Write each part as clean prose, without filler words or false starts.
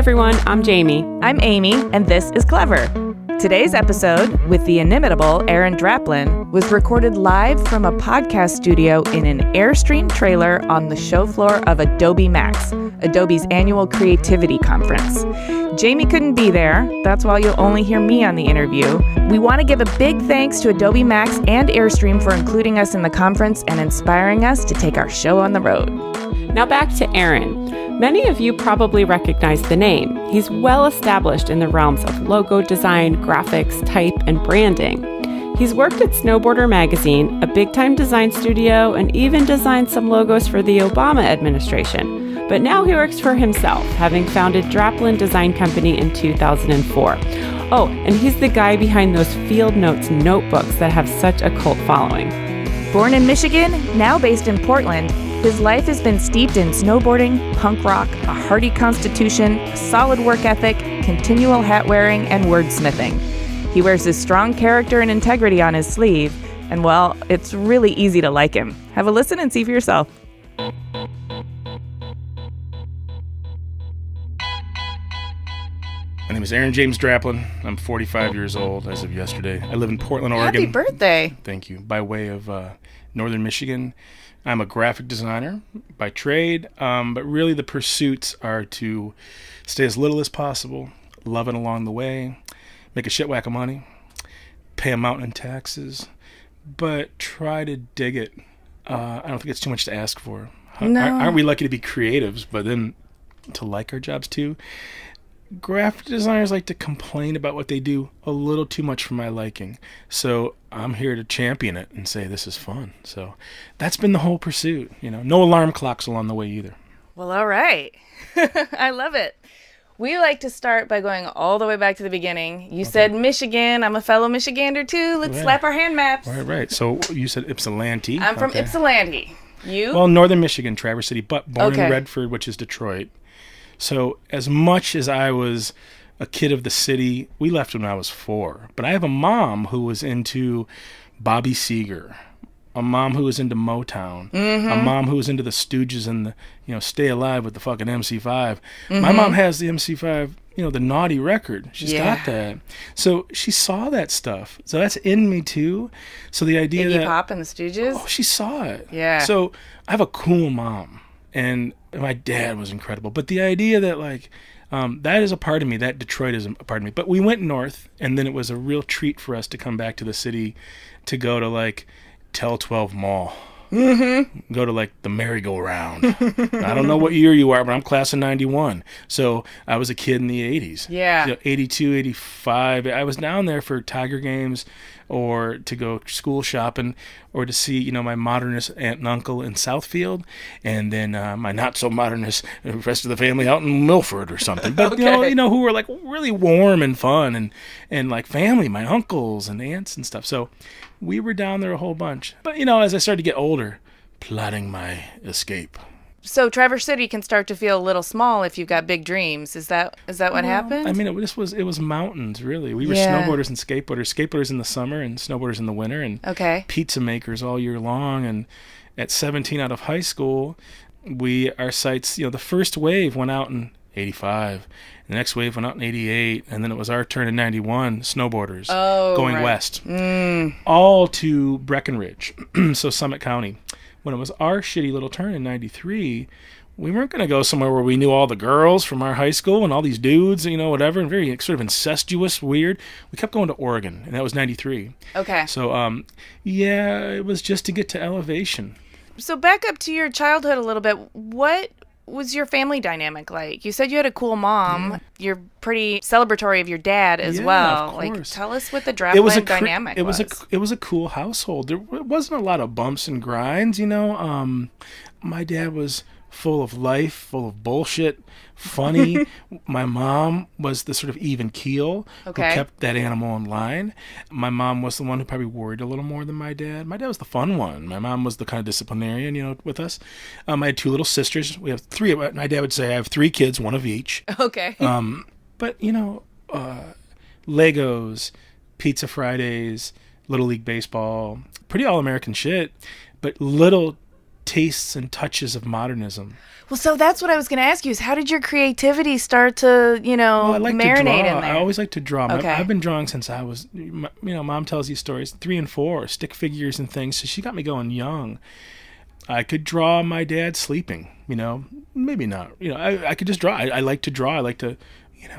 everyone, I'm Jaime. I'm Amy, and this is Clever. Today's episode, with the inimitable Aaron Draplin, was recorded live from a podcast studio in an Airstream trailer on the show floor of Adobe Max, Adobe's annual creativity conference. Jaime couldn't be there. That's why you'll only hear me on the interview. We want to give a big thanks to Adobe Max and Airstream for including us in the conference and inspiring us to take our show on the road. Now back to Aaron. Many of you probably recognize the name. He's well established in the realms of logo design, graphics, type, and branding. He's worked at Snowboarder magazine, a big-time design studio, and even designed some logos for the Obama administration. But now he works for himself, having founded Draplin Design Company in 2004. Oh, and he's the guy behind those Field Notes notebooks that have such a cult following. Born in Michigan, now based in Portland, his life has been steeped in snowboarding, punk rock, a hardy constitution, a solid work ethic, continual hat wearing, and wordsmithing. He wears his strong character and integrity on his sleeve, and well, it's really easy to like him. Have a listen and see for yourself. My name is Aaron James Draplin. I'm 45 years old as of yesterday. I live in Portland, Oregon. Happy birthday. Thank you. By way of northern Michigan. I'm a graphic designer by trade, but really the pursuits are to stay as little as possible, love it along the way, make a shit whack of money, pay a mountain in taxes, but try to dig it. I don't think it's too much to ask for. No. Aren't we lucky to be creatives, but then to like our jobs too? Graphic designers like to complain about what they do a little too much for my liking. So I'm here to champion it and say this is fun. So that's been the whole pursuit. You know, no alarm clocks along the way either. Well, all right. I love it. We like to start by going all the way back to the beginning. You said Michigan. I'm a fellow Michigander too. Let's slap our hand maps. Right. So you said Ypsilanti. I'm from Ypsilanti. You? Well, northern Michigan, Traverse City, but born Okay. in Redford, which is Detroit. So as much as I was a kid of the city, we left when I was 4. But I have a mom who was into Bobby Seger, a mom who was into Motown, a mom who was into the Stooges and the, Stay Alive with the fucking MC5. My mom has the MC5, the naughty record. She's got that. So she saw that stuff. So that's in me too. So the idea Iggy that Pop and the Stooges? Oh, she saw it. Yeah. So I have a cool mom. And my dad was incredible. But the idea that, that is a part of me. That Detroit is a part of me. But we went north, and then it was a real treat for us to come back to the city to go to, Tel 12 Mall. Mm-hmm. Go to, the merry-go-round. I don't know what year you are, but I'm class of 91. So I was a kid in the 80s. Yeah. 82, 85. I was down there for Tiger games or to go school shopping or to see, my modernist aunt and uncle in Southfield and then my not-so-modernist rest of the family out in Milford or something. But, Okay. who were, really warm and fun and family, my uncles and aunts and stuff. So we were down there a whole bunch. But, as I started to get older, plotting my escape. So Traverse City can start to feel a little small if you've got big dreams. Is that what happened? I mean, it was mountains, really. We were Yeah. snowboarders and skateboarders in the summer and snowboarders in the winter and Okay. pizza makers all year long. And at 17 out of high school, our sites, the first wave went out in 85. The next wave went out in 88. And then it was our turn in 91, snowboarders going right. west. All to Breckenridge, so Summit County. When it was our shitty little turn in 93, we weren't going to go somewhere where we knew all the girls from our high school and all these dudes, whatever, and very sort of incestuous, weird. We kept going to Oregon, and that was 93. Okay. So, it was just to get to elevation. So back up to your childhood a little bit. What was your family dynamic like? You said you had a cool mom. Yeah. You're pretty celebratory of your dad as well. Of course. Tell us what the Draplin dynamic was. It was a cool household. There wasn't a lot of bumps and grinds, My dad was full of life, full of bullshit, funny. My mom was the sort of even keel who kept that animal in line. My mom was the one who probably worried a little more than my dad. My dad was the fun one. My mom was the kind of disciplinarian, with us. I had 2 little sisters. We have 3. My dad would say I have 3 kids, 1 of each. Okay. But, Legos, Pizza Fridays, Little League Baseball, pretty all-American shit, but little tastes and touches of modernism. Well, so that's what I was going to ask you is how did your creativity start to, I like marinate to draw. in there? I always like to draw. Okay. I've been drawing since I was, Mom tells these stories, 3 and 4, stick figures and things. So she got me going young. I could draw my dad sleeping, maybe not. I could just draw. I like to draw. I like to,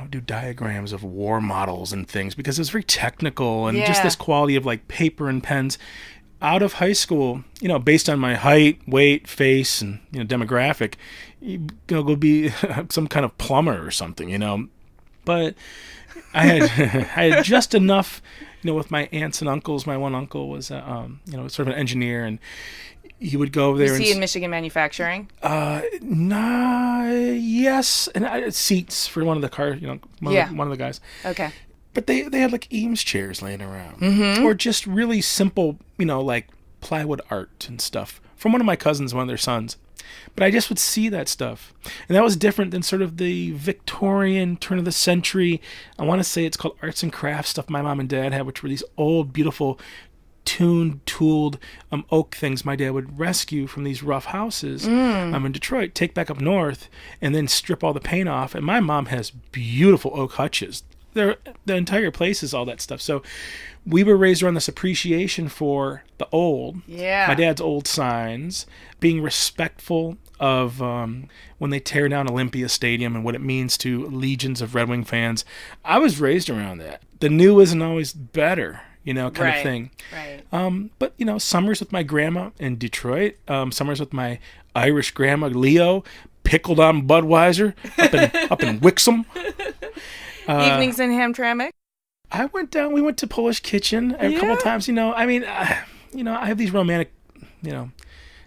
do diagrams of war models and things because it's very technical and just this quality of like paper and pens. Out of high school, based on my height, weight, face, and demographic, go be some kind of plumber or something, But I had just enough, with my aunts and uncles. My one uncle was, sort of an engineer, and he would go over there. Was he in Michigan manufacturing? Yes, and seats for one of the cars, one of the guys. Okay. But they had like Eames chairs laying around, or just really simple, like plywood art and stuff from one of my cousins, one of their sons. But I just would see that stuff, and that was different than sort of the Victorian turn of the century. I want to say it's called arts and crafts stuff my mom and dad had, which were these old, beautiful, tooled oak things my dad would rescue from these rough houses in Detroit, take back up north, and then strip all the paint off. And my mom has beautiful oak hutches. The entire place is all that stuff. So we were raised around this appreciation for the old. Yeah. My dad's old signs, being respectful of when they tear down Olympia Stadium and what it means to legions of Red Wing fans. I was raised around that. The new isn't always better, kind of thing. Right. But, summers with my grandma in Detroit, summers with my Irish grandma, Leo, pickled on Budweiser up in Wixom. Evenings in Hamtramck? We went to Polish Kitchen a couple times, I have these romantic,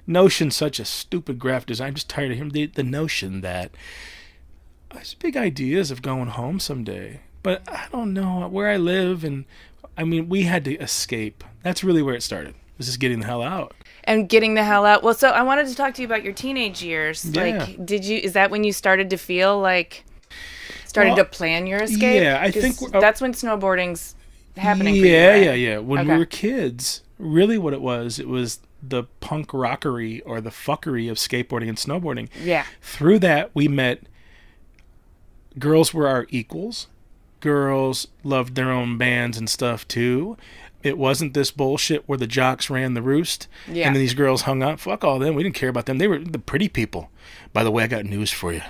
notions such as stupid graphic design. I'm just tired of him. The notion that there's big ideas of going home someday, but I don't know where I live. And we had to escape. That's really where it started. Was just getting the hell out. And getting the hell out. Well, so I wanted to talk to you about your teenage years. Yeah. Is that when you started to feel like, to plan your escape? Yeah, I think that's when snowboarding's happening for you, right? Yeah. When we were kids, really what it was the punk rockery or the fuckery of skateboarding and snowboarding. Yeah. Through that, we met girls were our equals. Girls loved their own bands and stuff too. It wasn't this bullshit where the jocks ran the roost and then these girls hung out. Fuck all them. We didn't care about them. They were the pretty people. By the way, I got news for you.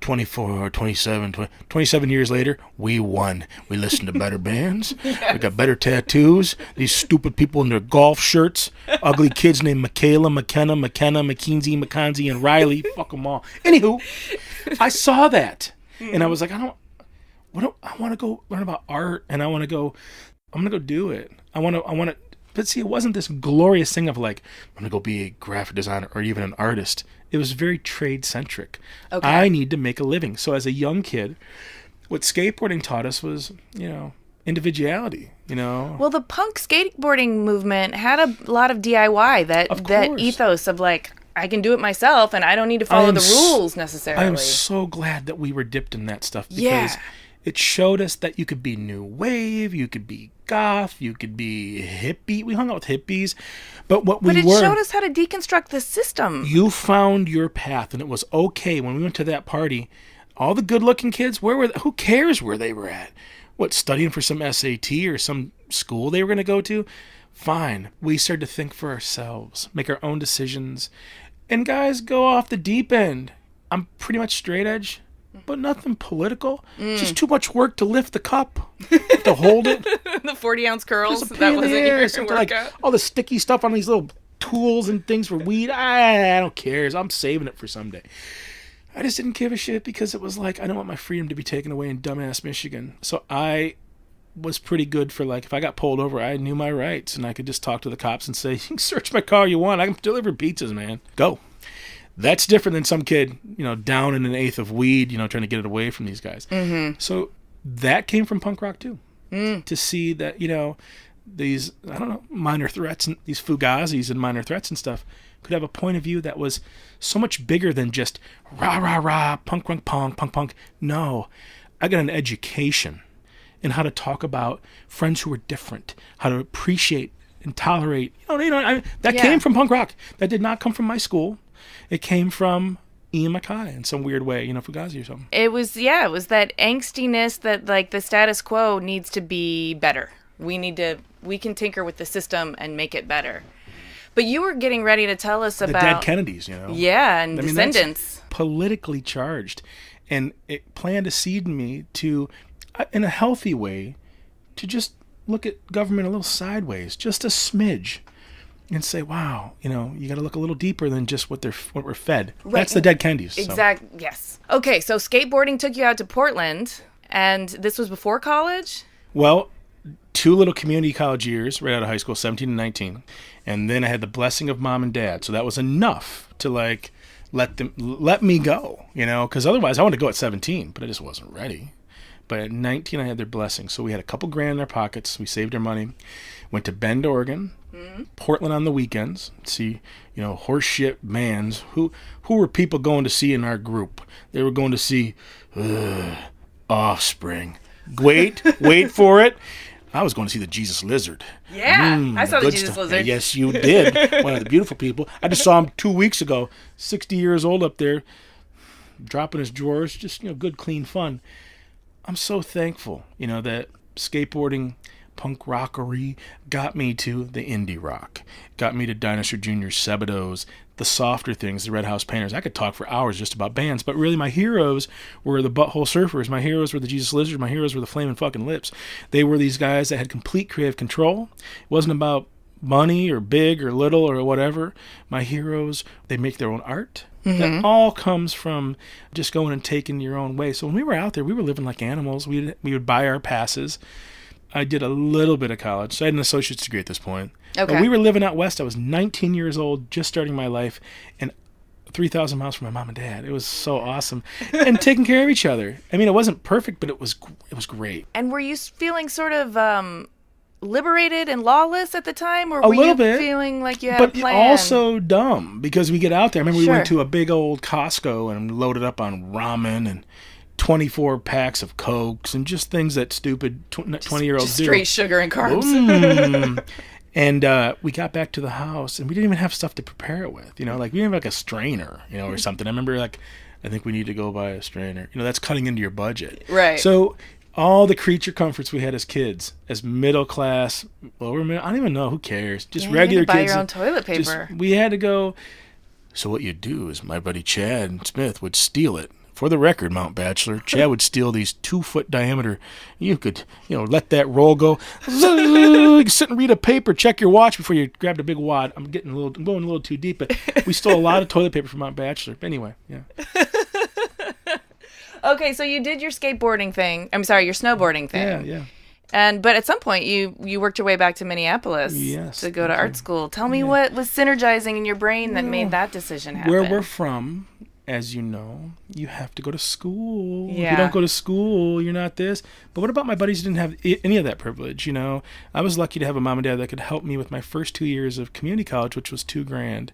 27 years later, we won. We listened to better bands. Yes. We got better tattoos. These stupid people in their golf shirts. Ugly kids named Michaela, McKenna, McKenzie, McKenzie, and Riley. Fuck them all. Anywho, I saw that. And I was like, I want to go learn about art. And I'm going to go do it. I want to, but see, it wasn't this glorious thing of like, I'm going to go be a graphic designer or even an artist. It was very trade-centric. Okay. I need to make a living. So as a young kid, what skateboarding taught us was, individuality, Well, the punk skateboarding movement had a lot of DIY, that ethos of like, I can do it myself and I don't need to follow the rules necessarily. I am so glad that we were dipped in that stuff because it showed us that you could be new wave, you could be goth, you could be hippie. We hung out with hippies, but it showed us how to deconstruct the system. You found your path, and it was okay. When we went to that party, all the good-looking kids, who cares where they were at? What, studying for some SAT or some school they were going to go to? Fine. We started to think for ourselves, make our own decisions, and guys, go off the deep end. I'm pretty much straight edge, but nothing political. Just too much work to lift the cup, to hold it. The 40-ounce curls. That wasn't your workout. Like all the sticky stuff on these little tools and things for weed. I don't care. I'm saving it for someday. I just didn't give a shit because it was like I don't want my freedom to be taken away in dumbass Michigan. So I was pretty good for like if I got pulled over, I knew my rights and I could just talk to the cops and say, "You can search my car you want. I can deliver pizzas, man. Go." That's different than some kid, down in an eighth of weed, trying to get it away from these guys. Mm-hmm. So that came from punk rock too. To see that, these, minor threats, and these fugazis and minor threats and stuff could have a point of view that was so much bigger than just rah, rah, rah, punk, punk, punk, punk, punk. No, I got an education in how to talk about friends who are different, how to appreciate and tolerate. That came from punk rock. That did not come from my school. It came from Ian MacKaye in some weird way, Fugazi or something. It was that angstiness that like the status quo needs to be better. We can tinker with the system and make it better. But you were getting ready to tell us about... The dead Kennedys, Yeah, and descendants. Politically charged. And it planted a seed in me to, in a healthy way, to just look at government a little sideways, just a smidge, and say, wow, you got to look a little deeper than just what we're fed. Right. That's the dead Kennedys. Exactly, so. Yes. Okay, so skateboarding took you out to Portland, and this was before college? Well... 2 little community college years right out of high school, 17 and 19. And then I had the blessing of mom and dad. So that was enough to let me go, because otherwise I wanted to go at 17, but I just wasn't ready. But at 19, I had their blessing. So we had a couple grand in our pockets. We saved our money. Went to Bend, Oregon, Portland on the weekends. See, horseshit bands. Who were people going to see in our group? They were going to see Offspring. Wait for it. I was going to see the Jesus Lizard. Yeah, I saw the Jesus Lizard. Yes, you did. One of the beautiful people. I just saw him 2 weeks ago, 60 years old up there, dropping his drawers. Just, good, clean fun. I'm so thankful, that skateboarding, punk rockery got me to the indie rock. Got me to Dinosaur Jr., Sebadoes, the softer things, the Red House Painters. I could talk for hours just about bands, but really my heroes were the Butthole Surfers. My heroes were the Jesus Lizard. My heroes were the Flamin' Fucking Lips. They were these guys that had complete creative control. It wasn't about money or big or little or whatever. My heroes, they make their own art. That all comes from just going and taking your own way. So when we were out there, we were living like animals. We would buy our passes. I did a little bit of college, so I had an associate's degree at this point. Okay. But we were living out west. I was 19 years old, just starting my life, and 3,000 miles from my mom and dad. It was so awesome. And taking care of each other. I mean, it wasn't perfect, but it was great. And were you feeling sort of liberated and lawless at the time? Or were you bit, feeling like you had a plan? But also dumb, because we get out there. I remember we went to a big old Costco and loaded up on ramen and 24 packs of Cokes and just things that stupid 20-year-olds do. Straight sugar and carbs. And we got back to the house, and we didn't even have stuff to prepare it with. We didn't have like a strainer, or something. I remember I think we need to go buy a strainer. That's cutting into your budget. Right. So all the creature comforts we had as kids, as middle class, lower middle, I don't even know, who cares? Just regular kids. You had to buy kids. your own toilet paper. We had to go. So what you'd do is my buddy Chad Smith would steal it. For the record, Mount Bachelor, Chad would steal these 2-foot diameter. You could, let that roll go. You could sit and read a paper, check your watch before you grabbed a big wad. I'm going a little too deep, but we stole a lot of toilet paper from Mount Bachelor. Anyway, yeah. Okay, so you did your skateboarding thing. I'm sorry, your snowboarding thing. Yeah. But at some point, you worked your way back to Minneapolis to go to art school. Tell me what was synergizing in your brain that made that decision happen. Where we're from, as you know, you have to go to school. Yeah. If you don't go to school, you're not this. But what about my buddies who didn't have any of that privilege, I was lucky to have a mom and dad that could help me with my first 2 years of community college, which was $2,000.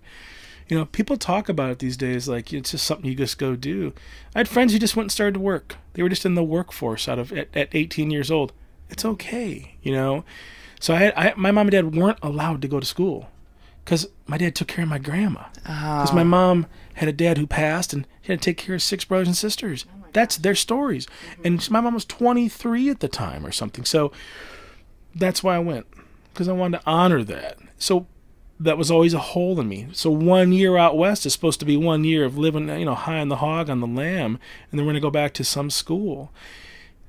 People talk about it these days like it's just something you just go do. I had friends who just went and started to work. They were just in the workforce at 18 years old. It's okay, So my mom and dad weren't allowed to go to school because my dad took care of my grandma. Because my mom had a dad who passed and he had to take care of 6 brothers and sisters. That's their stories. And my mom was 23 at the time or something. So that's why I went, because I wanted to honor that. So that was always a hole in me. So 1 year out west is supposed to be 1 year of living, high on the hog, on the lamb, and then we're going to go back to some school.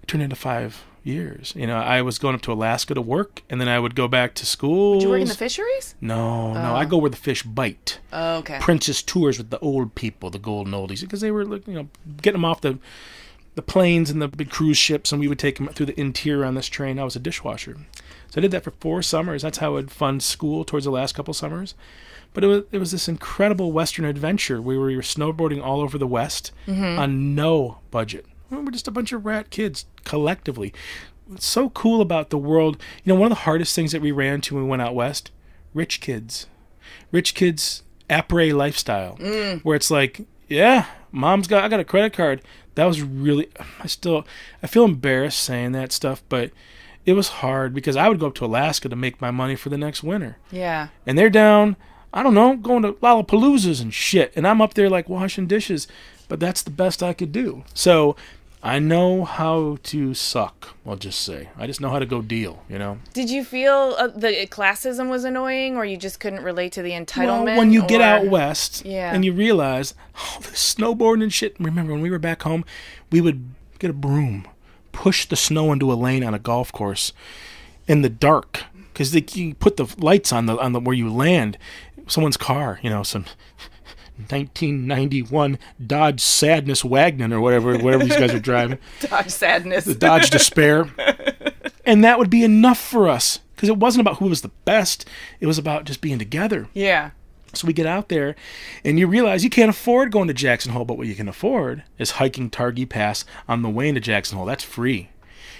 It turned into 5 years. I was going up to Alaska to work, and then I would go back to school. Did you work in the fisheries? No. I go where the fish bite. Oh, okay. Princess tours with the old people, the golden oldies, because they were, getting them off the planes and the big cruise ships, and we would take them through the interior on this train. I was a dishwasher. So I did that for 4 summers. That's how I would fund school towards the last couple summers. But it was this incredible Western adventure where we were snowboarding all over the West on no budget. We're just a bunch of rat kids collectively. What's so cool about the world, one of the hardest things that we ran into when we went out west, rich kids après lifestyle, where it's like, yeah, I got a credit card. That was really, I feel embarrassed saying that stuff, but it was hard because I would go up to Alaska to make my money for the next winter. Yeah. And they're down, I don't know, going to Lollapaloozas and shit. And I'm up there like washing dishes, but that's the best I could do. So I know how to suck, I'll just say. I just know how to go deal, you know? Did you feel the classism was annoying, or you just couldn't relate to the entitlement? Well, when you get out west Yeah. and you realize, the snowboarding and shit. Remember, when we were back home, we would get a broom, push the snow into a lane on a golf course in the dark, because you put the lights on the where you land. Someone's car, you know, some 1991 Dodge Sadness Wagon or whatever these guys are driving. Dodge Sadness. The Dodge Despair. And that would be enough for us, because it wasn't about who was the best. It was about just being together. Yeah. So we get out there, and you realize you can't afford going to Jackson Hole, but what you can afford is hiking Targhee Pass on the way into Jackson Hole. That's free.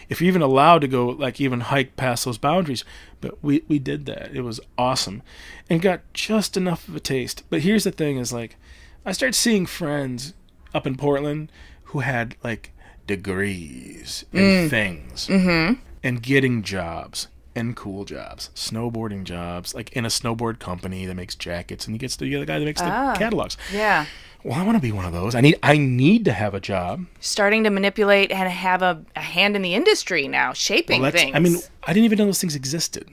If you're even allowed to go, like, even hike past those boundaries. But we did that. It was awesome. And got just enough of a taste. But here's the thing is, like, I started seeing friends up in Portland who had, like, degrees and things. Mm-hmm. And getting jobs. And cool jobs, snowboarding jobs, like in a snowboard company that makes jackets, and he gets the other guy that makes the catalogs. Yeah. Well, I want to be one of those. I need to have a job. Starting to manipulate and have a hand in the industry now, shaping things. I mean, I didn't even know those things existed.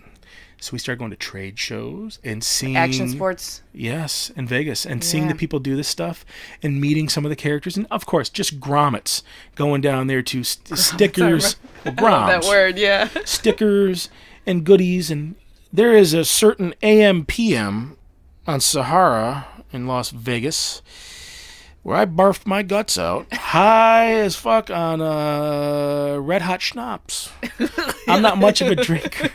So we started going to trade shows and seeing action sports. Yes, in Vegas, and seeing the people do this stuff and meeting some of the characters, and of course, just grommets going down there to stickers. I love that word. Yeah. Stickers and goodies, and there is a certain AM/PM on Sahara in Las Vegas where I barfed my guts out, high as fuck on red hot schnapps. I'm not much of a drinker.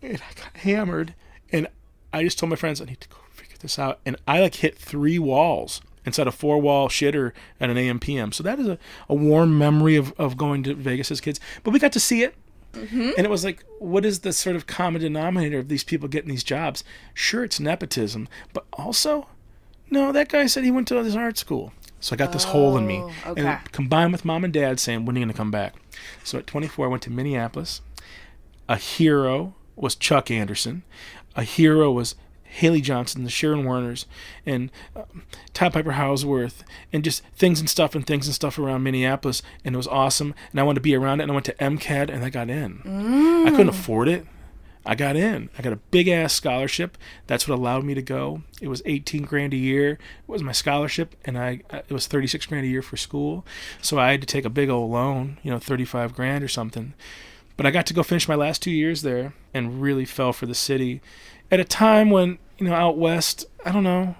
And I got hammered, and I just told my friends I need to go figure this out, and I like hit 3 walls inside a 4-wall shitter at an AM/PM. So that is a warm memory of going to Vegas as kids. But we got to see it. Mm-hmm. And it was like, what is the sort of common denominator of these people getting these jobs? Sure, it's nepotism, but also, no, that guy said he went to this art school. So I got this hole in me. Okay. And combined with mom and dad saying, when are you going to come back? So at 24, I went to Minneapolis. A hero was Chuck Anderson. A hero was Haley Johnson, the Sharon Warners, and Todd Piper Houseworth, and just things and stuff around Minneapolis, and it was awesome, and I wanted to be around it, and I went to MCAD, and I got in. I couldn't afford it. I got in. I got a big-ass scholarship. That's what allowed me to go. It was $18,000 a year. It was my scholarship, and it was $36,000 a year for school, so I had to take a big old loan, $35,000 or something. But I got to go finish my last 2 years there and really fell for the city at a time when, out west, I don't know,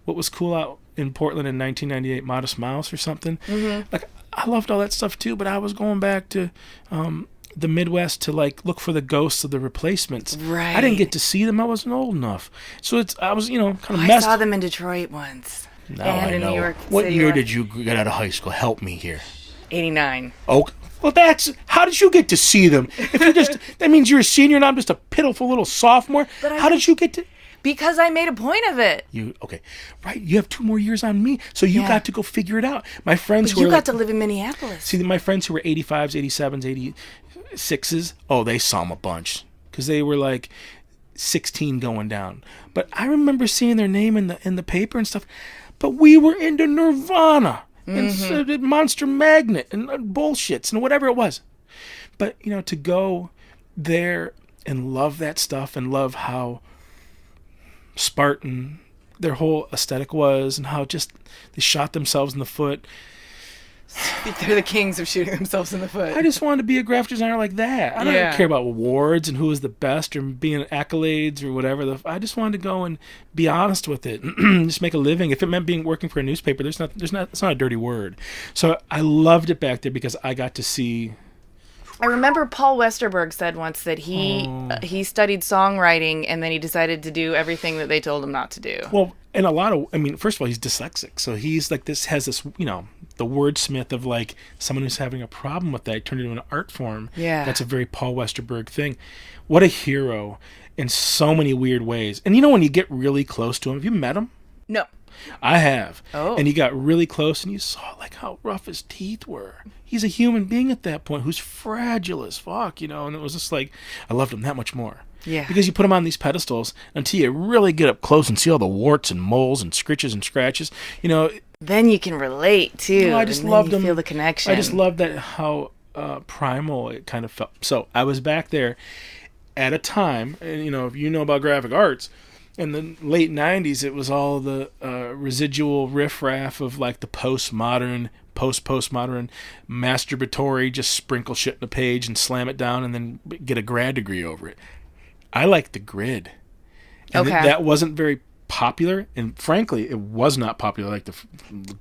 what was cool out in Portland in 1998, Modest Mouse or something. Mm-hmm. Like, I loved all that stuff too, but I was going back to the Midwest to, like, look for the ghosts of the replacements. Right. I didn't get to see them. I wasn't old enough. So I was, kind of messed. I saw them in Detroit once. Now and I in know. New York What City. year did you get out of high school? Help me here. 89. Oh, well, how did you get to see them? If you that means you're a senior and I'm just a pitiful little sophomore. How did you get to? Because I made a point of it. Okay, right? You have 2 more years on me, so you got to go figure it out. My friends But you got to live in Minneapolis. See, my friends who were 85s, 87s, 86s. Oh, they saw them a bunch because they were like 16 going down. But I remember seeing their name in the paper and stuff. But we were into Nirvana. Mm-hmm. And Monster Magnet and bullshits and whatever it was. But, to go there and love that stuff and love how Spartan their whole aesthetic was and how just they shot themselves in the foot. They're the kings of shooting themselves in the foot. I just wanted to be a graphic designer like that. I don't care about awards and who was the best or being accolades or whatever. I just wanted to go and be honest with it. Just make a living. If it meant working for a newspaper, it's not a dirty word. So I loved it back there because I got to see. I remember Paul Westerberg said once that he studied songwriting and then he decided to do everything that they told him not to do. Well, and first of all, he's dyslexic. So he's like has this, the wordsmith of like someone who's having a problem with that, turned it into an art form. Yeah. That's a very Paul Westerberg thing. What a hero in so many weird ways. And when you get really close to him, have you met him? No. I have. Oh. And he got really close and you saw like how rough his teeth were. He's a human being at that point who's fragile as fuck, and it was just like, I loved him that much more. Yeah. Because you put him on these pedestals until you really get up close and see all the warts and moles and scritches and scratches, Then you can relate too. I just loved him. Feel the connection. I just loved that how primal it kind of felt. So I was back there at a time, and if you know about graphic arts, in the late 90s, it was all the residual riffraff of like the postmodern, postmodern, masturbatory, just sprinkle shit in a page and slam it down and then get a grad degree over it. I like the grid. And that wasn't very popular, and frankly, it was not popular like the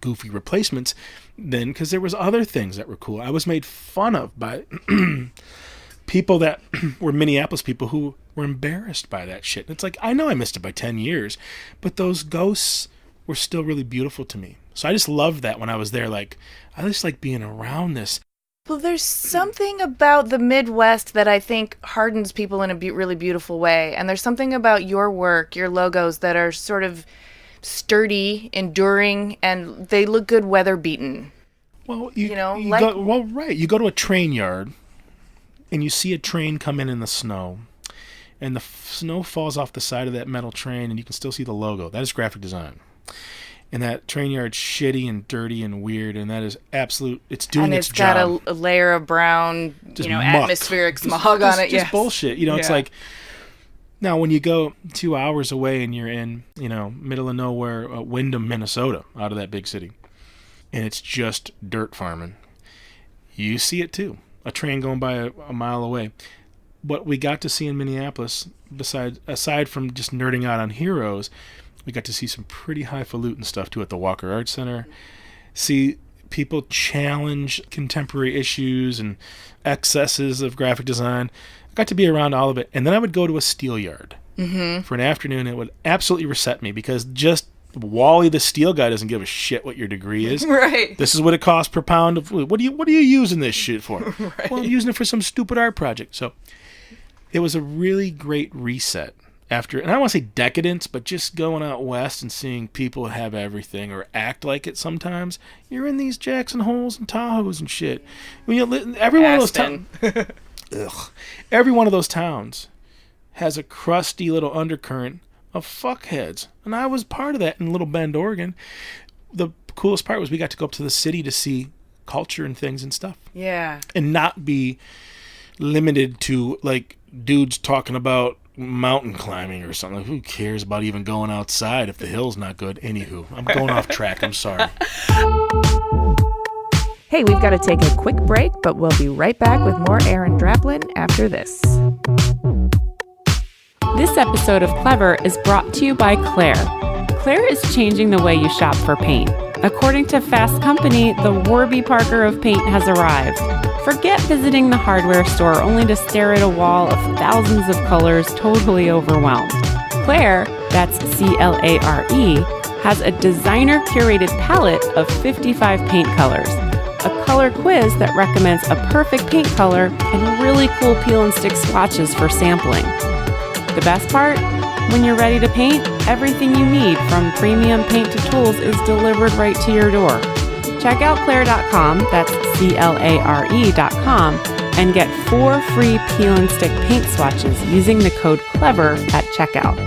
goofy replacements then, because there was other things that were cool. I was made fun of by people that were Minneapolis people who were embarrassed by that shit. And it's like, I know I missed it by 10 years, but those ghosts were still really beautiful to me. So I just loved that when I was there. Like, I just like being around this. Well, there's something about the Midwest that I think hardens people in a really beautiful way. And there's something about your work, your logos, that are sort of sturdy, enduring, and they look good weather beaten. Well, you go to a train yard and you see a train come in the snow, and the snow falls off the side of that metal train and you can still see the logo. That is graphic design. And that train yard's shitty and dirty and weird, and that is absolute. It's doing its job. And it's got a layer of brown, atmospheric smog on it. Just bullshit. It's like, now when you go 2 hours away and you're in, middle of nowhere, Windham, Minnesota, out of that big city, and it's just dirt farming, you see it too. A train going by a mile away. What we got to see in Minneapolis, aside from just nerding out on heroes, we got to see some pretty highfalutin stuff, too, at the Walker Arts Center. See people challenge contemporary issues and excesses of graphic design. I got to be around all of it. And then I would go to a steelyard for an afternoon. It would absolutely reset me, because just Wally the steel guy doesn't give a shit what your degree is. Right. This is what it costs per pound of wood. What are you using this shit for? Right. Well, I'm using it for some stupid art project. So it was a really great reset. After, and I don't want to say decadence, but just going out west and seeing people have everything or act like it sometimes. You're in these Jackson Holes and Tahoes and shit. Every one of those towns. Every one of those towns has a crusty little undercurrent of fuckheads. And I was part of that in Little Bend, Oregon. The coolest part was we got to go up to the city to see culture and things and stuff. Yeah. And not be limited to like dudes talking about mountain climbing or something. Who cares about even going outside if the hill's not good? Anywho, I'm going off track. I'm sorry. Hey, we've got to take a quick break, but we'll be right back with more Aaron Draplin after this. This episode of Clever is brought to you by Clare. Clare is changing the way you shop for paint. According to Fast Company, the Warby Parker of paint has arrived. Forget visiting the hardware store only to stare at a wall of thousands of colors totally overwhelmed. Clare, that's C-L-A-R-E, has a designer-curated palette of 55 paint colors, a color quiz that recommends a perfect paint color, and really cool peel and stick swatches for sampling. The best part? When you're ready to paint, everything you need from premium paint to tools is delivered right to your door. Check out Clare.com, that's CLARE.com, and get 4 free peel and stick paint swatches using the code CLEVER at checkout.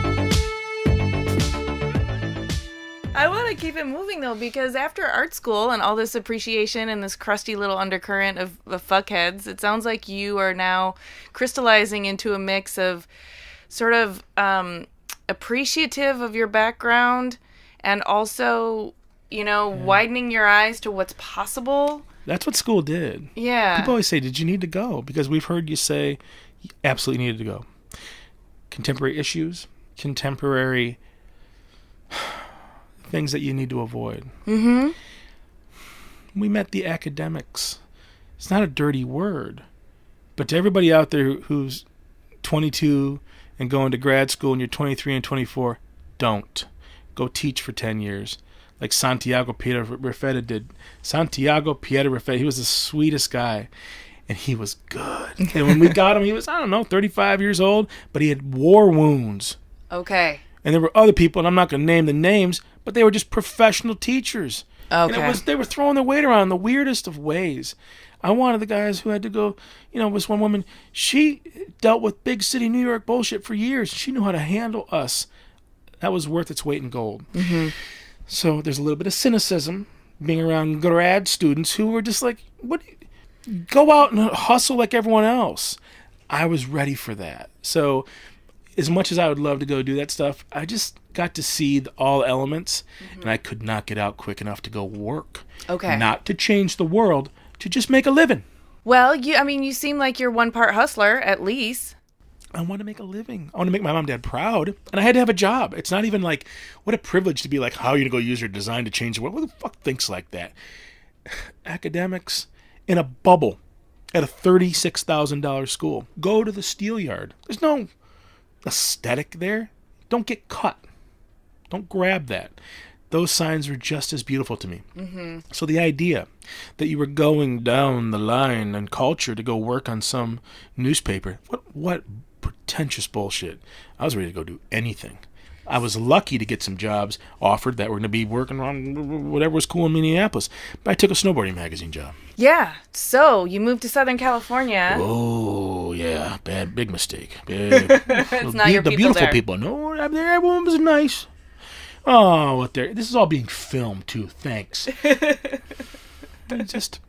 I want to keep it moving, though, because after art school and all this appreciation and this crusty little undercurrent of fuckheads, it sounds like you are now crystallizing into a mix of sort of appreciative of your background and also, widening your eyes to what's possible. That's what school did. Yeah. People always say, did you need to go? Because we've heard you say you absolutely needed to go. Contemporary issues, contemporary things that you need to avoid. Mm-hmm. We met the academics. It's not a dirty word. But to everybody out there who's 22 and going to grad school and you're 23 and 24, don't. Go teach for 10 years. Like Santiago Piedrafetta did. Santiago Piedrafetta, he was the sweetest guy. And he was good. And when we got him, he was, 35 years old, but he had war wounds. Okay. And there were other people, and I'm not going to name the names, but they were just professional teachers. Okay. And they were throwing their weight around in the weirdest of ways. I wanted the guys who had to go, was one woman, she dealt with big city New York bullshit for years. She knew how to handle us. That was worth its weight in gold. Mm-hmm. So there's a little bit of cynicism being around grad students who were just like, go out and hustle like everyone else. I was ready for that. So as much as I would love to go do that stuff, I just got to see all elements, and I could not get out quick enough to go work. Okay. Not to change the world, to just make a living. Well, you seem like you're one part hustler, at least. I want to make a living. I want to make my mom and dad proud. And I had to have a job. It's not even like, what a privilege to be like, how are you going to go use your design to change the world? Who the fuck thinks like that? Academics in a bubble at a $36,000 school. Go to the steelyard. There's no aesthetic there. Don't get cut. Don't grab that. Those signs are just as beautiful to me. Mm-hmm. So the idea that you were going down the line in culture to go work on some newspaper, what pretentious bullshit. I was ready to go do anything. I was lucky to get some jobs offered that were going to be working on whatever was cool in Minneapolis. But I took a snowboarding magazine job. Yeah. So you moved to Southern California. Oh, yeah. Big mistake. It's not your people the beautiful there. people. No, everyone was nice. Oh, this is all being filmed, too. Thanks. You're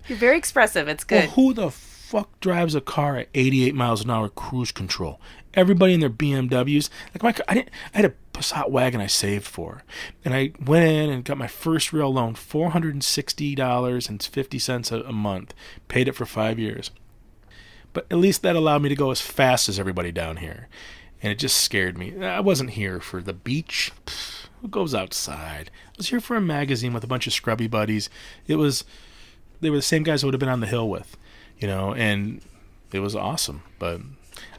very expressive. It's good. Well, who the fuck drives a car at 88 miles an hour cruise control? Everybody in their BMWs. Like I had a Passat wagon I saved for, and I went in and got my first real loan, $460.50 a month. Paid it for 5 years, but at least that allowed me to go as fast as everybody down here, and it just scared me. I wasn't here for the beach. Who goes outside? I was here for a magazine with a bunch of scrubby buddies. They were the same guys I would have been on the hill with, and it was awesome. But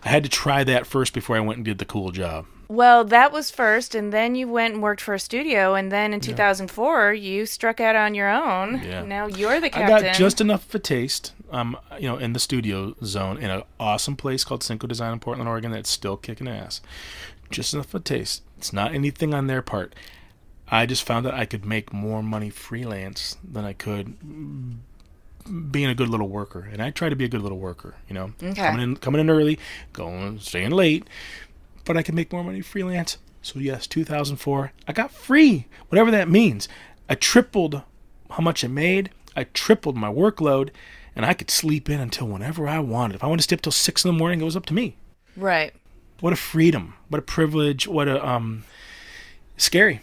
I had to try that first before I went and did the cool job. Well, that was first, and then you went and worked for a studio, and then in 2004, you struck out on your own. Yeah. Now you're the captain. I got just enough of a taste, in the studio zone in an awesome place called Cinco Design in Portland, Oregon that's still kicking ass. Just enough of a taste. It's not anything on their part. I just found that I could make more money freelance than I could being a good little worker. And I try to be a good little worker, Okay. Coming in early, staying late. But I could make more money freelance. So yes, 2004, I got free, whatever that means. I tripled how much I made. I tripled my workload, and I could sleep in until whenever I wanted. If I wanted to stay up till 6 in the morning, it was up to me. Right. What a freedom. What a privilege. What a, scary.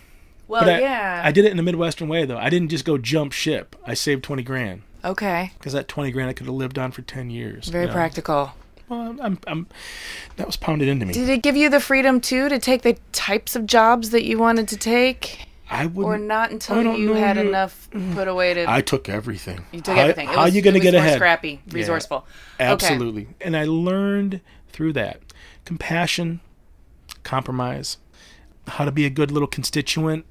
Well, but yeah. I did it in the Midwestern way, though. I didn't just go jump ship. I saved 20 grand. Okay. Because that 20 grand I could have lived on for 10 years. Very practical. Well, that was pounded into me. Did it give you the freedom, too, to take the types of jobs that you wanted to take? I wouldn't. Or not until you had enough put away to... I took everything. You took everything. How are you going to get ahead? More scrappy, resourceful. Yeah, absolutely. Okay. And I learned through that compassion, compromise, how to be a good little constituent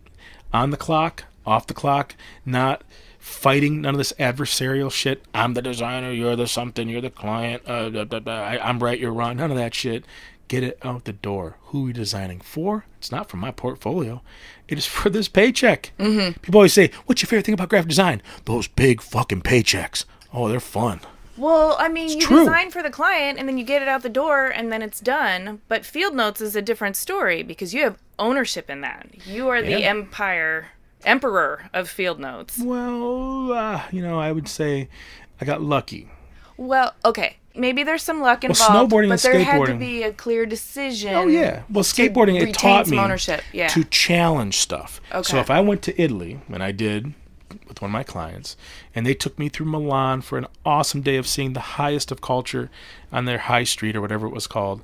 on the clock, off the clock, not fighting none of this adversarial shit. I'm the designer, you're the something, you're the client, I'm right, you're wrong. None of that shit. Get it out the door. Who are you designing for? It's not for my portfolio. It is for this paycheck. Mm-hmm. People always say, what's your favorite thing about graphic design? Those big fucking paychecks. Oh, they're fun. Well, I mean, it's you true. Design for the client, and then you get it out the door, and then it's done. But Field Notes is a different story because you have ownership in that. You are the emperor of Field Notes. Well, I would say I got lucky. Well, okay. Maybe there's some luck involved, snowboarding but and there had to skateboarding. be a clear decision. Oh, yeah. Well, skateboarding, it taught me ownership. Yeah. to challenge stuff. Okay. So if I went to Italy, and I did with one of my clients, and they took me through Milan for an awesome day of seeing the highest of culture on their high street or whatever it was called.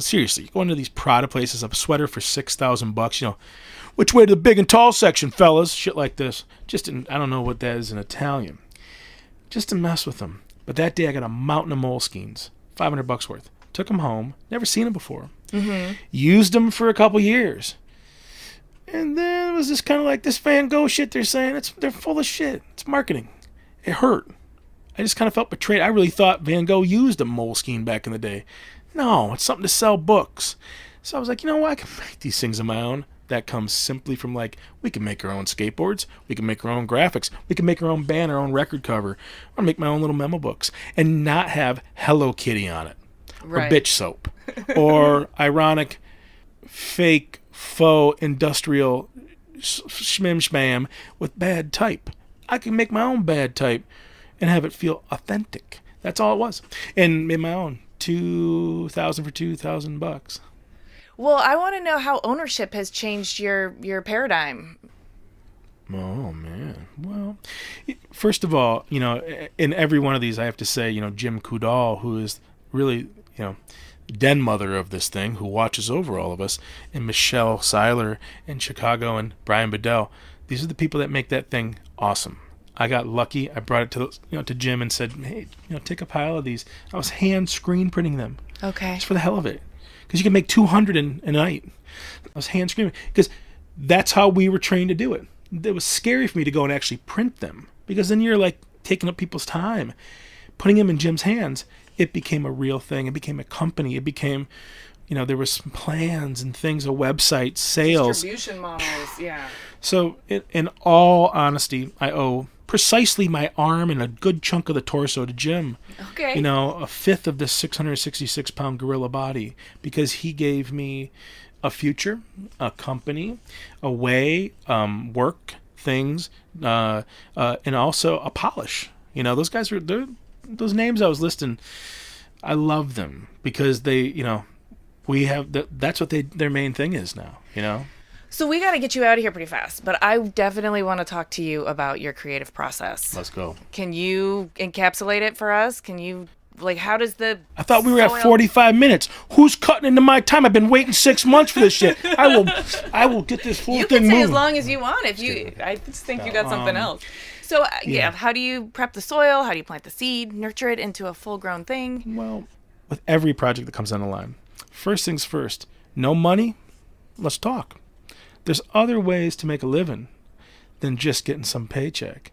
Seriously, going to these Prada places, a sweater for $6,000, which way to the big and tall section, fellas? Shit like this. I don't know what that is in Italian. Just to mess with them. But that day I got a mountain of Moleskines, $500 worth. Took them home. Never seen them before. Mm-hmm. Used them for a couple years. And then it was just kind of like this Van Gogh shit they're saying. They're full of shit. It's marketing. It hurt. I just kind of felt betrayed. I really thought Van Gogh used a Moleskine back in the day. No, it's something to sell books. So I was like, you know what? I can make these things on my own. that comes simply from like, we can make our own skateboards, we can make our own graphics, we can make our own band, our own record cover, or make my own little memo books and not have Hello Kitty on it, or bitch soap, or ironic, fake, faux, industrial shmam with bad type. I can make my own bad type and have it feel authentic. That's all it was. And made my own. $2,000 for $2,000. Well, I want to know how ownership has changed your paradigm. Oh, man. Well, first of all, in every one of these, I have to say, Jim Kudal, who is really, den mother of this thing, who watches over all of us, and Michelle Seiler in Chicago, and Brian Bedell. These are the people that make that thing awesome. I got lucky. I brought it to Jim and said, hey, take a pile of these. I was hand screen printing them. Okay. Just for the hell of it. Because you can make 200 in a night. I was hand screening. Because that's how we were trained to do it. It was scary for me to go and actually print them. Because then you're like taking up people's time. Putting them in Jim's hands, it became a real thing. It became a company. It became, there was some plans and things, a website, sales. Distribution models, yeah. So in all honesty, I owe precisely my arm and a good chunk of the torso to Jim. Okay. A fifth of this 666-pound gorilla body, because he gave me a future, a company, a way, work, things, and also a polish. Those guys those names I was listing, I love them because they, we have that's what their main thing is now. So we got to get you out of here pretty fast, but I definitely want to talk to you about your creative process. Let's go. Can you encapsulate it for us? Can you, how does the... I thought we were at 45 minutes. Who's cutting into my time? I've been waiting 6 months for this shit. I will get this full thing moving. You can say as long as you want. I just think you got something else. So, how do you prep the soil? How do you plant the seed, nurture it into a full-grown thing? Well, with every project that comes down the line, first things first, no money, let's talk. There's other ways to make a living than just getting some paycheck.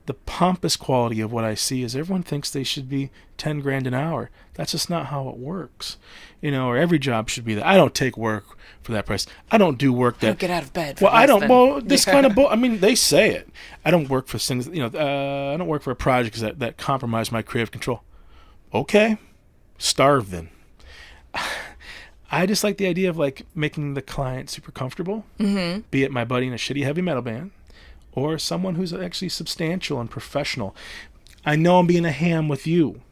The pompous quality of what I see is everyone thinks they should be $10,000 an hour. That's just not how it works. Or every job should be that. I don't take work for that price. I don't do work that... I don't get out of bed. Kind of... they say it. I don't work for things... I don't work for projects that compromise my creative control. Okay. Starve then. I just like the idea of making the client super comfortable, be it my buddy in a shitty heavy metal band or someone who's actually substantial and professional. I know I'm being a ham with you,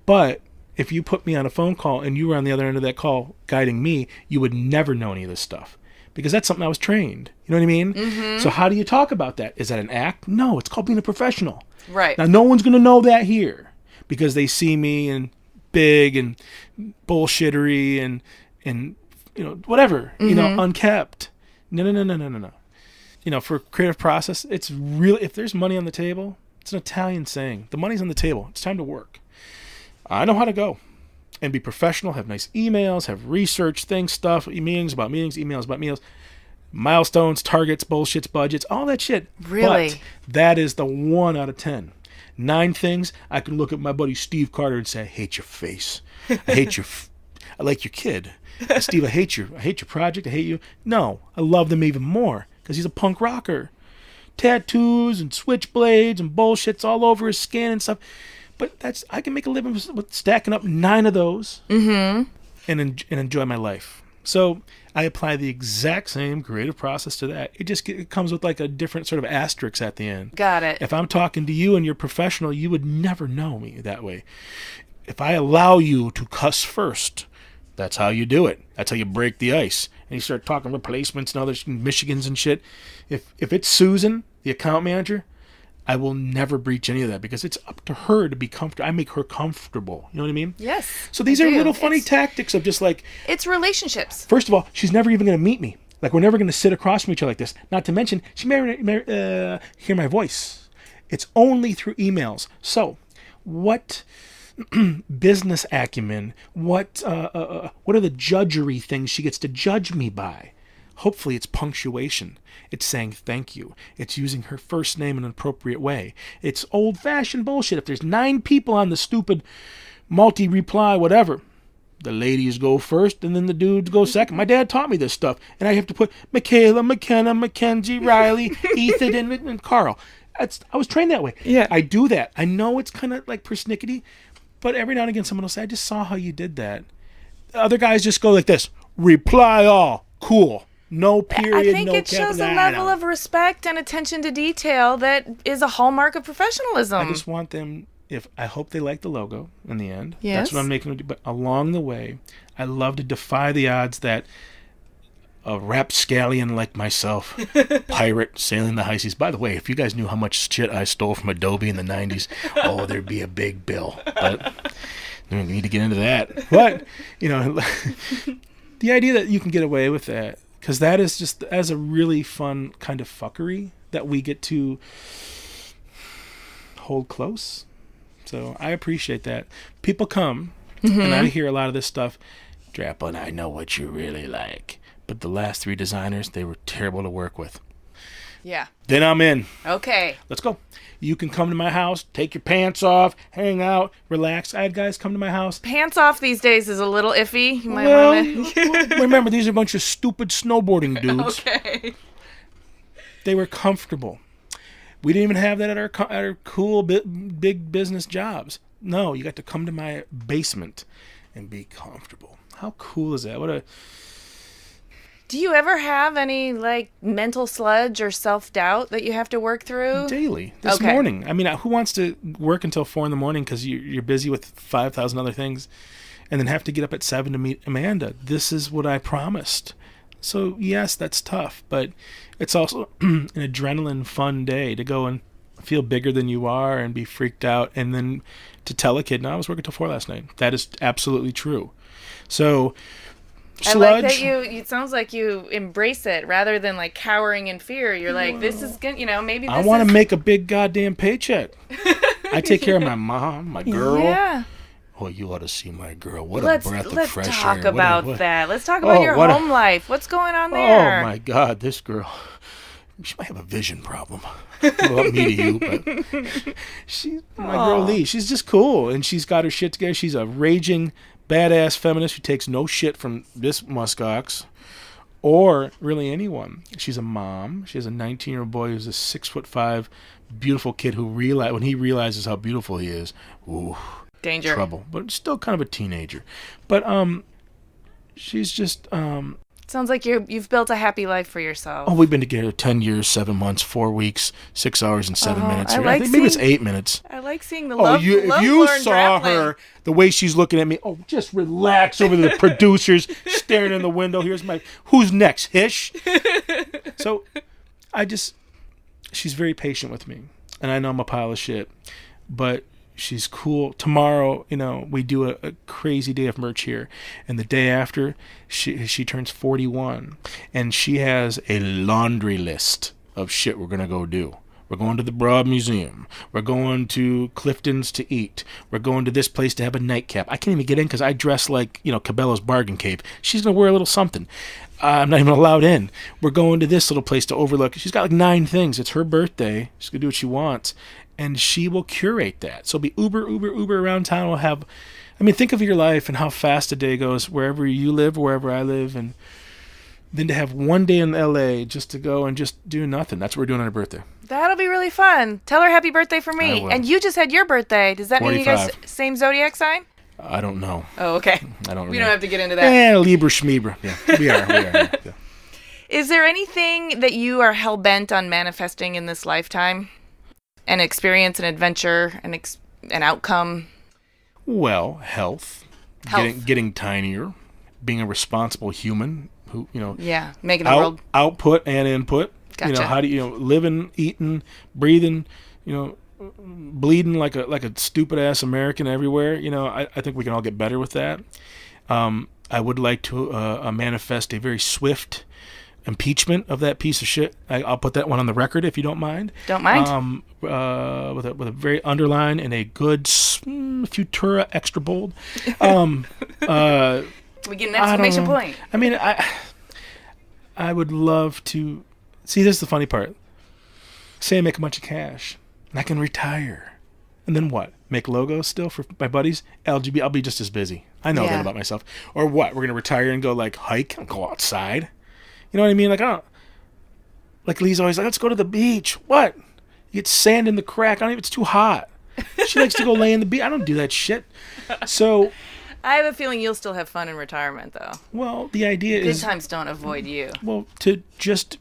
but if you put me on a phone call and you were on the other end of that call guiding me, you would never know any of this stuff because that's something I was trained. You know what I mean? Mm-hmm. So how do you talk about that? Is that an act? No, it's called being a professional. Right. Now, no one's going to know that here because they see me and big and bullshittery and whatever, unkept. No. For creative process, it's really, if there's money on the table, it's an Italian saying. The money's on the table. It's time to work. I know how to go and be professional, have nice emails, have research things, stuff, meetings about meetings, emails about meals, milestones, targets, bullshits, budgets, all that shit. Really? But that is the 1 out of 10. 9 things I can look at my buddy Steve Carter and say, I hate your face. I hate I like your kid. Steve, I hate your project. I hate you. No, I love them even more because he's a punk rocker. Tattoos and switchblades and bullshits all over his skin and stuff. But I can make a living with stacking up 9 of those and enjoy my life. So I apply the exact same creative process to that. It comes with a different sort of asterisk at the end. Got it. If I'm talking to you and you're professional, you would never know me that way. If I allow you to cuss first, that's how you do it. That's how you break the ice. And you start talking replacements and other Michigans and shit. If it's Susan, the account manager, I will never breach any of that because it's up to her to be comfortable. I make her comfortable. You know what I mean? Yes. So these are little funny tactics of just it's relationships. First of all, she's never even going to meet me. We're never going to sit across from each other like this. Not to mention, she may hear my voice. It's only through emails. So, what business acumen, what are the judgery things she gets to judge me by? Hopefully it's punctuation. It's saying thank you. It's using her first name in an appropriate way. It's old-fashioned bullshit. If there's 9 people on the stupid multi-reply whatever, The ladies go first, and then the dudes go second. My dad taught me this stuff, and I have to put Michaela, McKenna, Mackenzie, Riley, Ethan, and Carl. I was trained that way. Yeah. I do that. I know it's kind of like persnickety, but every now and again someone will say, I just saw how you did that. The other guys just go like this. Reply all. Cool. No period, I think no it shows a level of respect and attention to detail that is a hallmark of professionalism. I just want them, I hope they like the logo in the end. Yes. That's what I'm making them do. But along the way, I love to defy the odds that a rapscallion like myself, pirate sailing the high seas. By the way, if you guys knew how much shit I stole from Adobe in the 90s, there'd be a big bill. But we need to get into that. But, the idea that you can get away with that, because that is just as a really fun kind of fuckery that we get to hold close. So I appreciate that. People come, and I hear a lot of this stuff. Draplin, I know what you really like. But the last 3 designers, they were terrible to work with. Yeah. Then I'm in. Okay. Let's go. You can come to my house, take your pants off, hang out, relax. I had guys come to my house. Pants off these days is a little iffy. You might want to... Remember, these are a bunch of stupid snowboarding dudes. Okay. They were comfortable. We didn't even have that at our cool big business jobs. No, you got to come to my basement and be comfortable. How cool is that? Do you ever have any, mental sludge or self-doubt that you have to work through? Daily. This morning. I mean, who wants to work until 4 a.m. because you're busy with 5,000 other things and then have to get up at 7 to meet Amanda? This is what I promised. So, yes, that's tough, but it's also an adrenaline fun day to go and feel bigger than you are and be freaked out and then to tell a kid, no, I was working till 4 last night. That is absolutely true. So... Sludge. I like that it sounds like you embrace it rather than cowering in fear. You're like, this is good, maybe this I want to make a big goddamn paycheck. I take care of my mom, my girl. Yeah. Oh, you ought to see my girl. What a breath of fresh air. Let's talk about that. Let's talk about your home life. What's going on there? Oh, my God. This girl, she might have a vision problem. Well, me to you, but she's my girl Lee. She's just cool, and she's got her shit together. She's a raging badass feminist who takes no shit from this muskox or really anyone. She's a mom. She has a 19-year-old boy who's a 6'5" beautiful kid who when he realizes how beautiful he is, ooh, danger, trouble. But still kind of a teenager. But she's just sounds like you've built a happy life for yourself. Oh, we've been together 10 years, 7 months, 4 weeks, 6 hours and 7 minutes. I think maybe it's 8 minutes. I like seeing the love. If you saw her, the way she's looking at me, just relax over the producers staring in the window. Who's next? Hish? So she's very patient with me. And I know I'm a pile of shit, but she's cool. Tomorrow, we do a crazy day of merch here. And the day after, she turns 41. And she has a laundry list of shit we're going to go do. We're going to the Broad Museum. We're going to Clifton's to eat. We're going to this place to have a nightcap. I can't even get in because I dress like, Cabela's Bargain Cave. She's going to wear a little something. I'm not even allowed in. We're going to this little place to overlook. She's got 9 things. It's her birthday. She's going to do what she wants. And she will curate that. So be Uber around town. We'll have, think of your life and how fast a day goes wherever you live, wherever I live. And then to have one day in LA just to go and just do nothing. That's what we're doing on her birthday. That'll be really fun. Tell her happy birthday for me. And you just had your birthday. Does that 45. mean you guys same zodiac sign? I don't know. Oh, okay. I don't know. We don't have to get into that. Libra Schmebra. Yeah, we are. Yeah. Is there anything that you are hell-bent on manifesting in this lifetime? An experience, an adventure, an outcome? Well, health. Getting tinier. Being a responsible human who, Yeah, making the world... Output and input. Gotcha. How do you, living, eating, breathing, bleeding like a stupid-ass American everywhere. I think we can all get better with that. I would like to manifest a very swift impeachment of that piece of shit. I'll put that one on the record if you don't mind. Don't mind. With a very underline and a good Futura extra bold. We get an exclamation point. I would love to see. This is the funny part. Say I make a bunch of cash and I can retire, and then what? Make logos still for my buddies? LGB. I'll be just as busy. I know that about myself. Or what? We're going to retire and go like hike and go outside. You know what I mean? Like, I don't, like Lee's always like, let's go to the beach. What? You get sand in the crack. I don't even, it's too hot. She likes to go lay in the beach. I don't do that shit. So I have a feeling you'll still have fun in retirement, though. Well, the idea is... Good times don't avoid you. Well, to just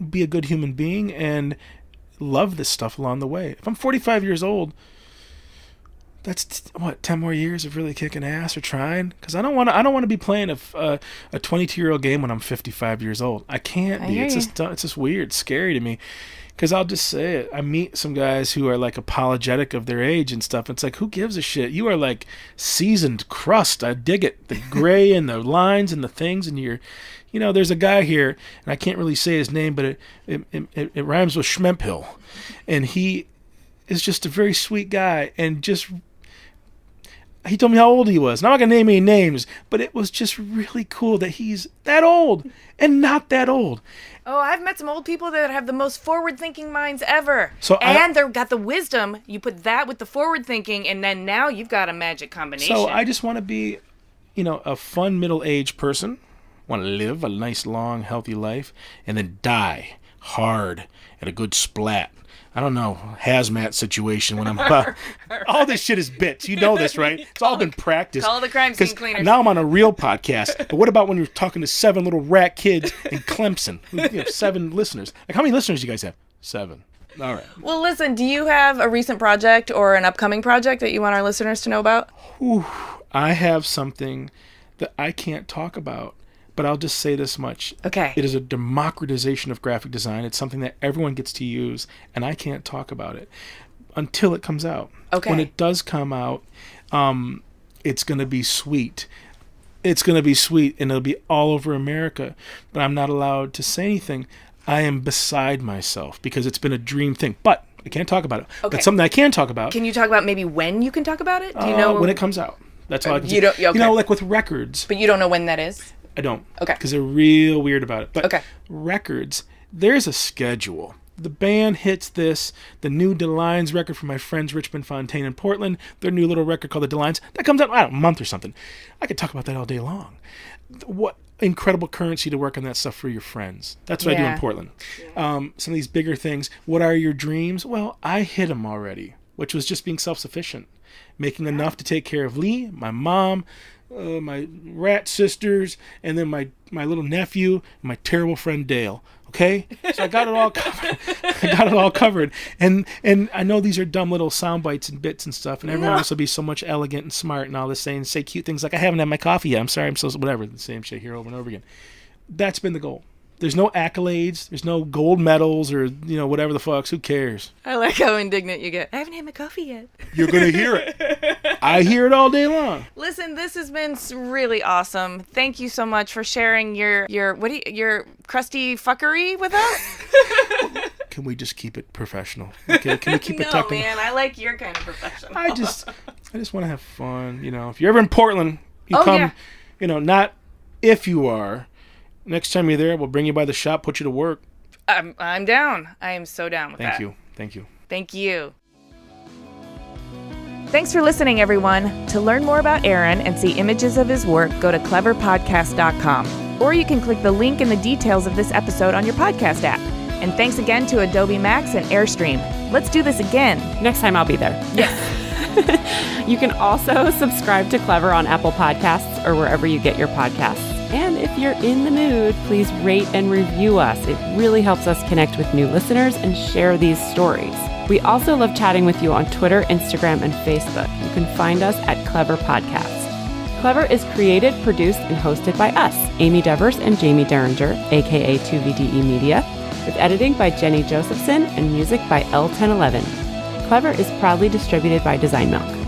be a good human being and love this stuff along the way. If I'm 45 years old, that's, 10 more years of really kicking ass or trying? Because I don't want to be playing a 22-year-old game when I'm 55 years old. I can't be. It's just weird, it's scary to me. Because I'll just say it. I meet some guys who are like apologetic of their age and stuff. It's like, who gives a shit? You are like seasoned crust. I dig it. The gray and the lines and the things. And you're, there's a guy here, and I can't really say his name, but it rhymes with Schmemphill. And he is just a very sweet guy. And he told me how old he was. Now I'm not going to name any names, but it was just really cool that he's that old and not that old. Oh, I've met some old people that have the most forward-thinking minds ever. And they've got the wisdom. You put that with the forward-thinking, and then now you've got a magic combination. So I just want to be, a fun middle-aged person. Want to live a nice, long, healthy life, and then die hard at a good splat. I don't know, hazmat situation when I'm... all this shit is bits. You know this, right? It's all been practiced. Call the crime scene cleaners. Now I'm on a real podcast. But what about when you're talking to 7 little rat kids in Clemson? You have 7 listeners. Like, how many listeners do you guys have? 7. All right. Well, listen, do you have a recent project or an upcoming project that you want our listeners to know about? I have something that I can't talk about. But I'll just say this much. Okay. It is a democratization of graphic design. It's something that everyone gets to use, and I can't talk about it until it comes out. Okay. When it does come out, it's going to be sweet. It's going to be sweet, and it'll be all over America. But I'm not allowed to say anything. I am beside myself because it's been a dream thing. But I can't talk about it. Okay. But something I can talk about. Can you talk about maybe when you can talk about it? Do you know when it comes out? That's all I can say. Okay. Like with records. But you don't know when that is? I don't. Okay. Because they're real weird about it. But records, there's a schedule. The band hits this, the new DeLines record from my friends Richmond Fontaine in Portland, their new little record called the DeLines, that comes out, a month or something. I could talk about that all day long. What incredible currency to work on that stuff for your friends. That's what I do in Portland. Yeah. Some of these bigger things. What are your dreams? Well, I hit them already, which was just being self-sufficient. Making enough to take care of Lee, my mom, my rat sisters, and then my little nephew, and my terrible friend Dale. Okay, so I got it all covered. And I know these are dumb little sound bites and bits and stuff, and everyone else will be so much elegant and smart and all this, say cute things like I haven't had my coffee yet. I'm sorry, I'm so whatever. The same shit here over and over again. That's been the goal. There's no accolades. There's no gold medals or, whatever the fucks. Who cares? I like how indignant you get. I haven't had my coffee yet. You're going to hear it. I hear it all day long. Listen, this has been really awesome. Thank you so much for sharing your crusty fuckery with us. Can we just keep it professional? Okay, can we keep it tucked in? No, man. I like your kind of professional. I just want to have fun. If you're ever in Portland, you come, not if you are. Next time you're there, we'll bring you by the shop, put you to work. I'm down. I am so down with that. Thank you. Thank you. Thanks for listening, everyone. To learn more about Aaron and see images of his work, go to cleverpodcast.com. Or you can click the link in the details of this episode on your podcast app. And thanks again to Adobe Max and Airstream. Let's do this again. Next time I'll be there. Yes. You can also subscribe to Clever on Apple Podcasts or wherever you get your podcasts. And if you're in the mood, please rate and review us. It really helps us connect with new listeners and share these stories. We also love chatting with you on Twitter, Instagram, and Facebook. You can find us at Clever Podcasts. Clever is created, produced, and hosted by us, Amy Devers and Jaime Derringer, aka 2VDE Media, with editing by Jennie Josephson and music by L1011. Clever is proudly distributed by Design Milk.